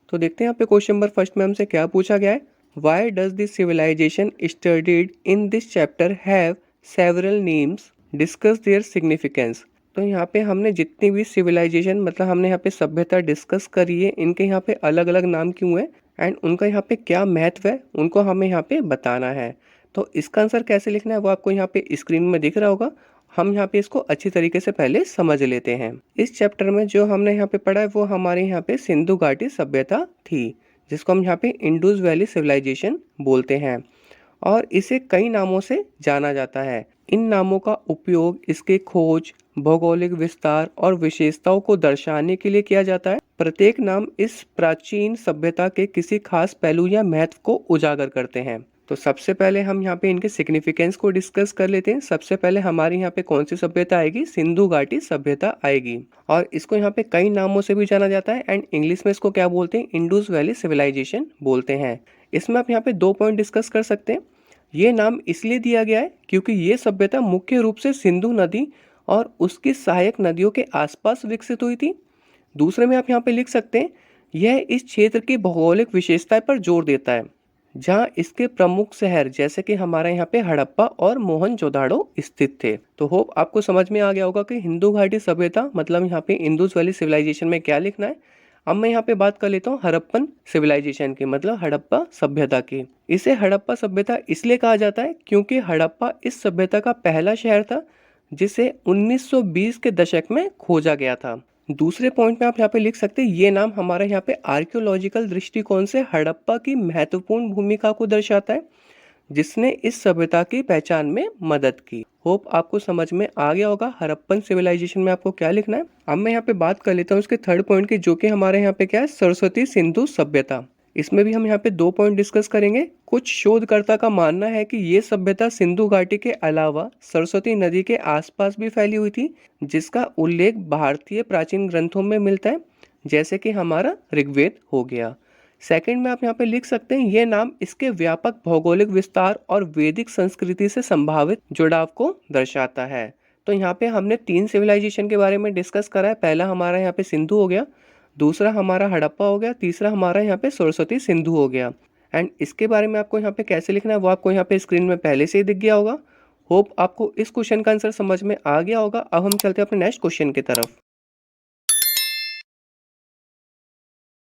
तो देखते हैं यहाँ पे क्वेश्चन नंबर फर्स्ट में हमसे क्या पूछा गया है। Why does this civilization studied in this chapter have several names, discuss their significance. तो यहाँ पे हमने जितनी भी सिविलाइजेशन मतलब हमने यहाँ पे सभ्यता डिस्कस करी है, इनके यहाँ पे अलग अलग नाम क्यों है एंड उनका यहाँ पे क्या महत्व है, उनको हमें यहाँ पे बताना है। तो इसका आंसर कैसे लिखना है वो आपको यहाँ पे स्क्रीन में दिख रहा होगा। हम यहाँ पे इसको अच्छी तरीके से पहले समझ लेते हैं। इस चैप्टर में जो हमने यहाँ पे पढ़ा है वो हमारे यहाँ पे सिंधु घाटी सभ्यता थी, जिसको हम यहाँ पे इंडस वैली सिविलाइजेशन बोलते हैं और इसे कई नामों से जाना जाता है। इन नामों का उपयोग इसके खोज, भौगोलिक विस्तार और विशेषताओं को दर्शाने के लिए किया जाता है। प्रत्येक नाम इस प्राचीन सभ्यता के किसी खास पहलू या महत्व को उजागर करते हैं। तो सबसे पहले हम यहाँ पे इनके सिग्निफिकेंस को डिस्कस कर लेते हैं। सबसे पहले हमारे यहाँ पे कौन सी सभ्यता आएगी, सिंधु घाटी सभ्यता आएगी और इसको यहाँ पे कई नामों से भी जाना जाता है एंड इंग्लिश में इसको क्या बोलते हैं, इंडस वैली सिविलाइजेशन बोलते हैं। इसमें आप यहाँ पे 2 पॉइंट डिस्कस कर सकते हैं। ये नाम इसलिए दिया गया है क्योंकि ये सभ्यता मुख्य रूप से सिंधु नदी और उसकी सहायक नदियों के आसपास विकसित हुई थी। दूसरे में आप यहाँ पे लिख सकते हैं, यह इस क्षेत्र की भौगोलिक विशेषता पर जोर देता है जहाँ इसके प्रमुख शहर जैसे कि हमारे यहाँ पे हड़प्पा और मोहनजोदाड़ो स्थित थे। तो होप आपको समझ में आ गया होगा कि सिंधु घाटी सभ्यता मतलब यहाँ पे इंडस वैली सिविलाइजेशन में क्या लिखना है। अब मैं यहाँ पे बात कर लेता हूँ हड़प्पन सिविलाइजेशन की, मतलब हड़प्पा सभ्यता की। इसे हड़प्पा सभ्यता इसलिए कहा जाता है क्योंकि हड़प्पा इस सभ्यता का पहला शहर था जिसे 1920 के दशक में खोजा गया था। दूसरे पॉइंट में आप यहाँ पे लिख सकते हैं, ये नाम हमारे यहाँ पे आर्कियोलॉजिकल दृष्टिकोण से हड़प्पा की महत्वपूर्ण भूमिका को दर्शाता है जिसने इस सभ्यता की पहचान में मदद की। होप आपको समझ में आ गया होगा हड़प्पन सिविलाइजेशन में आपको क्या लिखना है। अब मैं यहाँ पे बात कर लेता हूँ उसके थर्ड पॉइंट की, जो कि हमारे यहाँ पे क्या है, सरस्वती सिंधु सभ्यता। इसमें भी हम यहाँ पे 2 पॉइंट डिस्कस करेंगे। कुछ शोधकर्ता का मानना है कि ये सभ्यता सिंधु घाटी के अलावा सरस्वती नदी के आसपास भी फैली हुई थी, जिसका उल्लेख भारतीय प्राचीन ग्रंथों में मिलता है जैसे कि हमारा ऋग्वेद हो गया। सेकंड में आप यहाँ पे लिख सकते हैं, ये नाम इसके व्यापक भौगोलिक विस्तार और वैदिक संस्कृति से संभावित जुड़ाव को दर्शाता है। तो यहाँ पे हमने 3 सिविलाइजेशन के बारे में डिस्कस करा है। पहला हमारा यहाँ पे सिंधु हो गया, दूसरा हमारा हड़प्पा हो गया, तीसरा हमारा यहाँ पे सरस्वती सिंधु हो गया। एंड इसके बारे में आपको यहाँ पे कैसे लिखना है वो आपको यहाँ पे स्क्रीन में पहले से ही दिख गया होगा। होप आपको इस क्वेश्चन का आंसर समझ में आ गया होगा। अब हम चलते हैं अपने नेक्स्ट क्वेश्चन की तरफ।